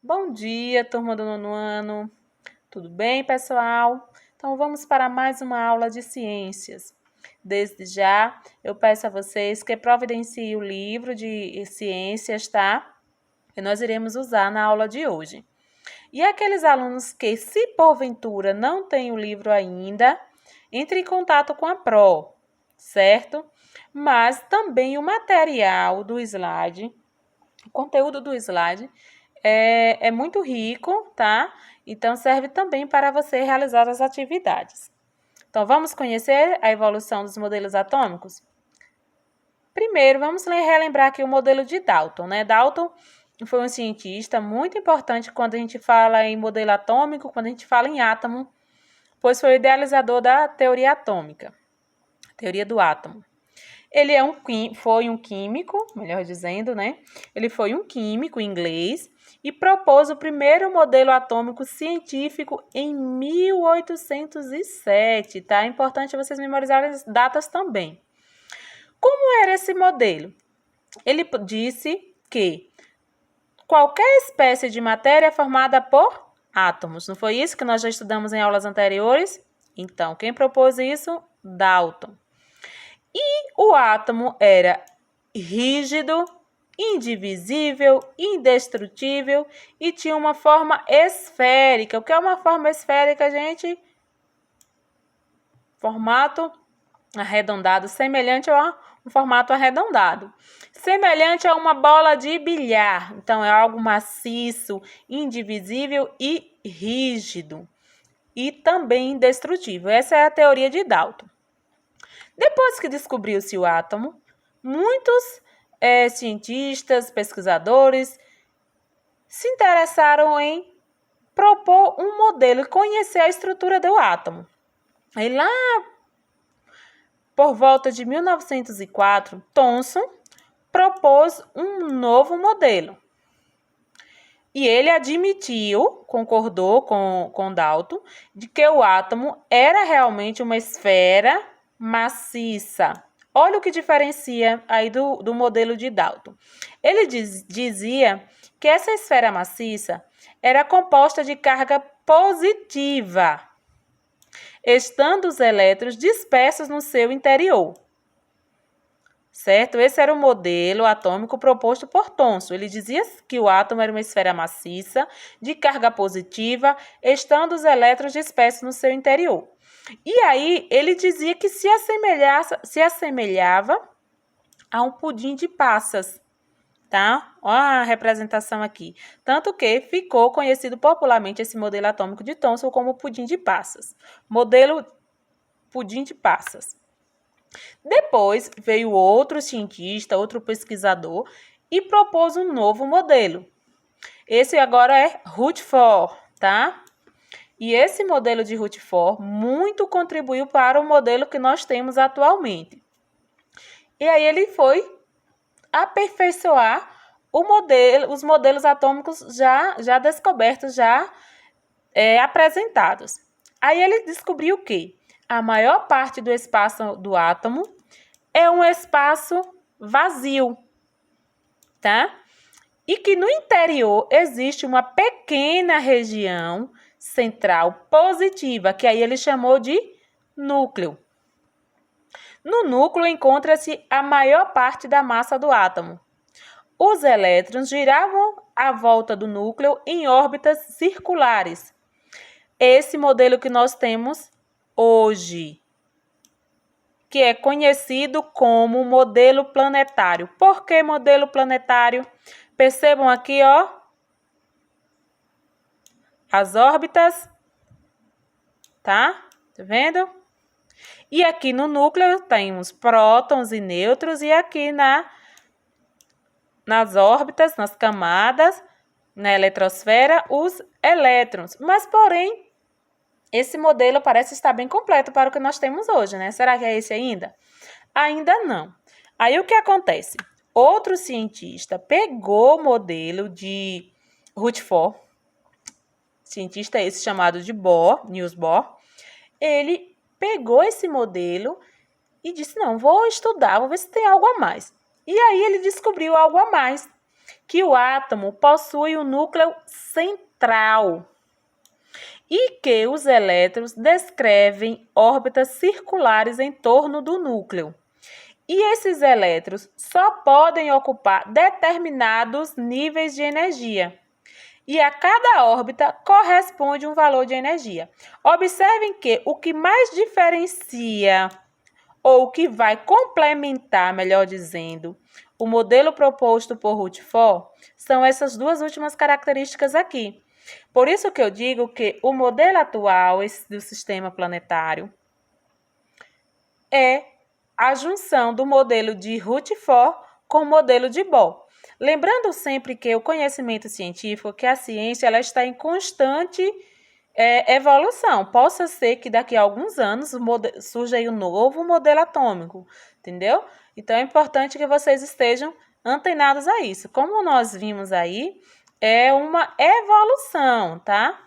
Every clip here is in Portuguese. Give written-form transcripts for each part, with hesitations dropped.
Bom dia, turma do nono ano. Tudo bem, pessoal? Então, vamos para mais uma aula de ciências. Desde já, eu peço a vocês que providenciem o livro de ciências, tá? Que nós iremos usar na aula de hoje. E aqueles alunos que, se porventura não têm o livro ainda, entre em contato com a Pro, certo? Mas também o material do slide, o conteúdo do slide, é muito rico, tá? Então, serve também para você realizar as atividades. Então, vamos conhecer a evolução dos modelos atômicos? Primeiro, vamos relembrar aqui o modelo de Dalton, né? Dalton foi um cientista muito importante quando a gente fala em modelo atômico, quando a gente fala em átomo, pois foi o idealizador da teoria atômica, teoria do átomo. Ele foi um químico, melhor dizendo, né? Ele foi um químico inglês e propôs o primeiro modelo atômico científico em 1807, tá? É importante vocês memorizarem as datas também. Como era esse modelo? Ele disse que qualquer espécie de matéria é formada por átomos. Não foi isso que nós já estudamos em aulas anteriores? Então, quem propôs isso? Dalton. E o átomo era rígido, indivisível, indestrutível e tinha uma forma esférica. O que é uma forma esférica, gente? Formato arredondado, semelhante a um formato arredondado. Semelhante a uma bola de bilhar. Então, é algo maciço, indivisível e rígido. E também indestrutível. Essa é a teoria de Dalton. Depois que descobriu-se o átomo, muitos cientistas, pesquisadores se interessaram em propor um modelo e conhecer a estrutura do átomo. Aí lá, por volta de 1904, Thomson propôs um novo modelo. E ele concordou com Dalton, de que o átomo era realmente uma esfera maciça. Olha o que diferencia aí do modelo de Dalton. Ele dizia que essa esfera maciça era composta de carga positiva, estando os elétrons dispersos no seu interior. Certo? Esse era o modelo atômico proposto por Thomson. Ele dizia que o átomo era uma esfera maciça, de carga positiva, estando os elétrons dispersos no seu interior. E aí, ele dizia que se assemelhava a um pudim de passas, tá? Olha a representação aqui. Tanto que ficou conhecido popularmente esse modelo atômico de Thomson como pudim de passas. Modelo pudim de passas. Depois veio outro cientista, outro pesquisador, e propôs um novo modelo. Esse agora é Rutherford, tá? E esse modelo de Rutherford muito contribuiu para o modelo que nós temos atualmente. E aí ele foi aperfeiçoar os modelos atômicos já descobertos, já apresentados. Aí ele descobriu que a maior parte do espaço do átomo é um espaço vazio, tá? E que no interior existe uma pequena região central positiva, que aí ele chamou de núcleo. No núcleo encontra-se a maior parte da massa do átomo. Os elétrons giravam à volta do núcleo em órbitas circulares. Esse modelo que nós temos hoje, que é conhecido como modelo planetário. Por que modelo planetário? Percebam aqui, ó, as órbitas, tá? Tá vendo? E aqui no núcleo temos prótons e nêutrons, e aqui nas órbitas, nas camadas, na eletrosfera, os elétrons. Mas, porém, esse modelo parece estar bem completo para o que nós temos hoje, né? Será que é esse ainda? Ainda não. Aí o que acontece? Outro cientista pegou o modelo de Rutherford, cientista esse chamado de Niels Bohr, ele pegou esse modelo e disse, não, vou estudar, vou ver se tem algo a mais. E aí ele descobriu algo a mais. que o átomo possui um núcleo central e que os elétrons descrevem órbitas circulares em torno do núcleo. E esses elétrons só podem ocupar determinados níveis de energia. E a cada órbita corresponde um valor de energia. Observem que o que mais diferencia, ou o que vai complementar, melhor dizendo, o modelo proposto por Rutherford, são essas duas últimas características aqui. Por isso que eu digo que o modelo atual do sistema planetário é a junção do modelo de Rutherford com o modelo de Bohr. Lembrando sempre que o conhecimento científico, que a ciência ela está em constante evolução. Possa ser que daqui a alguns anos surja aí um novo modelo atômico, entendeu? Então é importante que vocês estejam antenados a isso. Como nós vimos aí, é uma evolução, tá?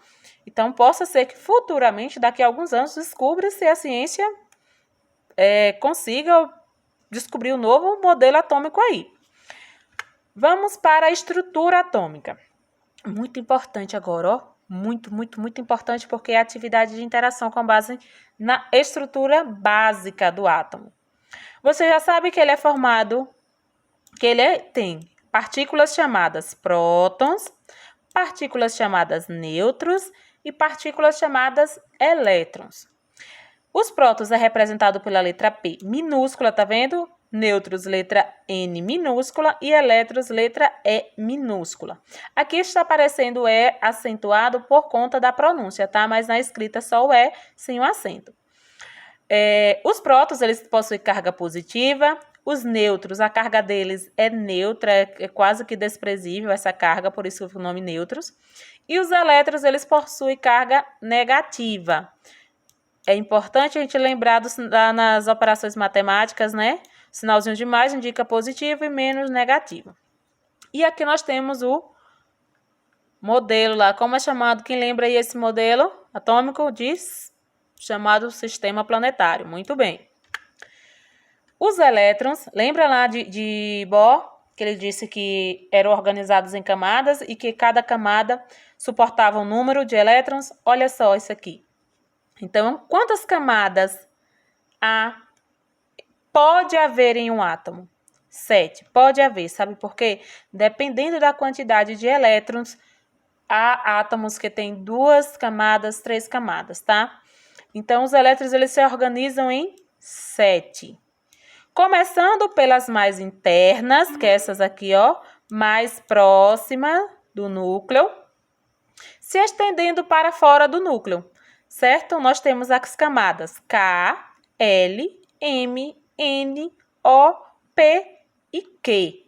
Então possa ser que futuramente, daqui a alguns anos, descubra-se a ciência consiga descobrir um novo modelo atômico aí. Vamos para a estrutura atômica. Muito importante agora, ó. Muito importante, porque é a atividade de interação com base na estrutura básica do átomo. Você já sabe que ele é formado, tem partículas chamadas prótons, partículas chamadas nêutrons e partículas chamadas elétrons. Os prótons é representado pela letra P minúscula, tá vendo? Nêutrons, letra N minúscula e elétrons, letra E minúscula. Aqui está aparecendo o E acentuado por conta da pronúncia, tá? Mas na escrita só o E sem o acento. Os prótons, eles possuem carga positiva. Os nêutrons, a carga deles é neutra, é quase que desprezível essa carga, por isso o nome nêutrons. E os elétrons, eles possuem carga negativa. É importante a gente lembrar nas operações matemáticas, né? Sinalzinho de mais indica positivo e menos negativo. E aqui nós temos o modelo lá. Como é chamado? Quem lembra aí esse modelo atômico? Chamado sistema planetário. Muito bem. Os elétrons, lembra lá de Bohr, que ele disse que eram organizados em camadas e que cada camada suportava um número de elétrons? Olha só isso aqui. Então, quantas camadas pode haver em um átomo? 7. Pode haver. Sabe por quê? Dependendo da quantidade de elétrons, há átomos que têm 2 camadas, 3 camadas, tá? Então, os elétrons eles se organizam em 7. Começando pelas mais internas, que é essas aqui, ó, mais próxima do núcleo, se estendendo para fora do núcleo, certo? Nós temos as camadas K, L, M, N, O, P e Q,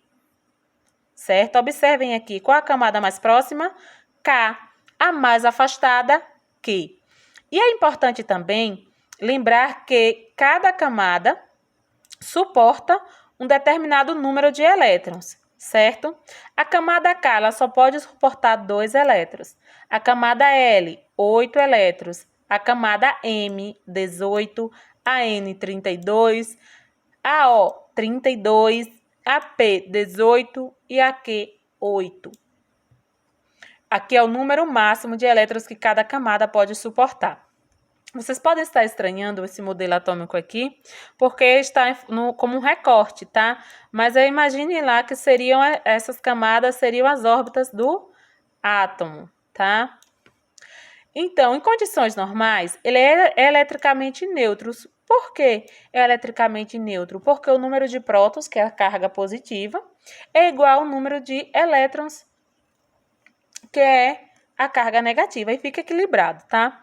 certo? Observem aqui, qual a camada mais próxima? K, a mais afastada, Q. E é importante também lembrar que cada camada suporta um determinado número de elétrons, certo? A camada K ela só pode suportar 2 elétrons. A camada L, 8 elétrons. A camada M, 18. A N, 32. A O, 32. A P, 18. E a Q, 8. Aqui é o número máximo de elétrons que cada camada pode suportar. Vocês podem estar estranhando esse modelo atômico aqui, porque está como um recorte, tá? Mas imagine lá que essas camadas seriam as órbitas do átomo, tá? Então, em condições normais, ele é eletricamente neutro. Por que é eletricamente neutro? Porque o número de prótons, que é a carga positiva, é igual ao número de elétrons, que é a carga negativa, e fica equilibrado, tá?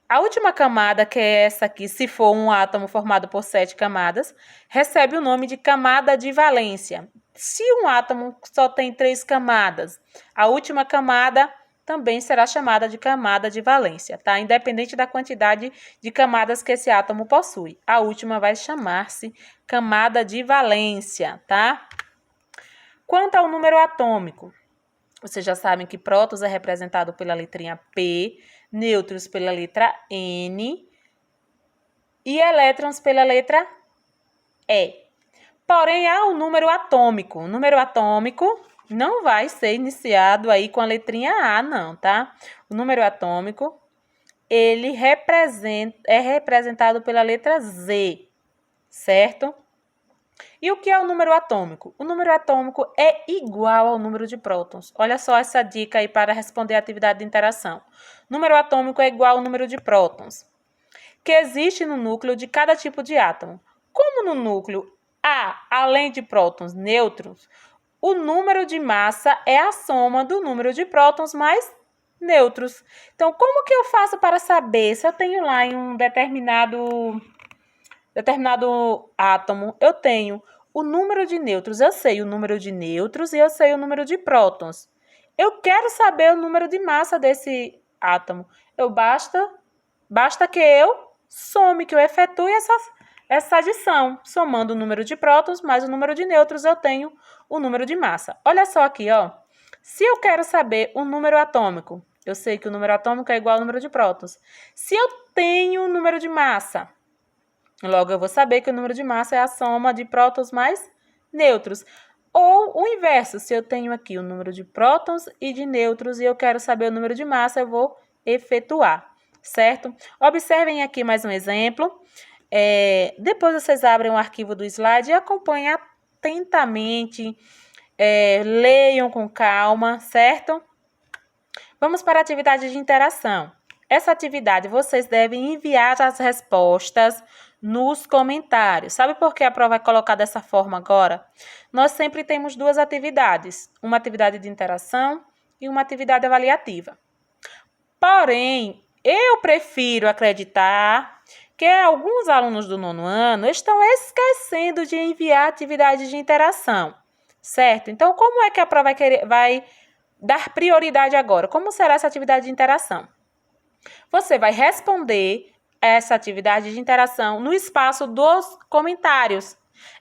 A última camada, que é essa aqui, se for um átomo formado por 7 camadas, recebe o nome de camada de valência. Se um átomo só tem 3 camadas, a última camada também será chamada de camada de valência, tá? Independente da quantidade de camadas que esse átomo possui. A última vai chamar-se camada de valência, tá? Quanto ao número atômico, vocês já sabem que prótons é representado pela letrinha P, nêutrons pela letra N e elétrons pela letra E. Porém, há o número atômico. O número atômico não vai ser iniciado aí com a letrinha A, não, tá? O número atômico, ele é representado pela letra Z, certo? E o que é o número atômico? O número atômico é igual ao número de prótons. Olha só essa dica aí para responder a atividade de interação. Número atômico é igual ao número de prótons que existe no núcleo de cada tipo de átomo. Como no núcleo há, além de prótons, nêutrons, o número de massa é a soma do número de prótons mais nêutrons. Então, como que eu faço para saber se eu tenho lá em um determinado átomo, eu tenho o número de nêutrons, eu sei o número de nêutrons e eu sei o número de prótons. Eu quero saber o número de massa desse átomo. Basta que eu some, que eu efetue essa adição. Somando o número de prótons mais o número de nêutrons, eu tenho o número de massa. Olha só aqui, ó. Se eu quero saber o número atômico, eu sei que o número atômico é igual ao número de prótons. Se eu tenho o número de massa, logo eu vou saber que o número de massa é a soma de prótons mais nêutrons. Ou o inverso, se eu tenho aqui o número de prótons e de nêutrons e eu quero saber o número de massa, eu vou efetuar, certo? Observem aqui mais um exemplo. Depois vocês abrem o arquivo do slide e acompanhem atentamente, leiam com calma, certo? Vamos para a atividade de interação. Essa atividade vocês devem enviar as respostas nos comentários. Sabe por que a prova é colocada dessa forma agora? Nós sempre temos duas atividades, uma atividade de interação e uma atividade avaliativa. Porém, eu prefiro acreditar que alguns alunos do 9º ano estão esquecendo de enviar atividade de interação, certo? Então, como é que a prova vai dar prioridade agora? Como será essa atividade de interação? Você vai responder essa atividade de interação no espaço dos comentários.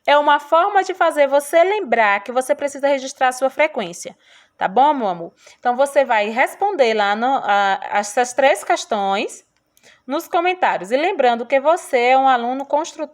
É uma forma de fazer você lembrar que você precisa registrar a sua frequência. Tá bom, meu amor? Então, você vai responder lá essas 3 questões nos comentários. E lembrando que você é um aluno construtor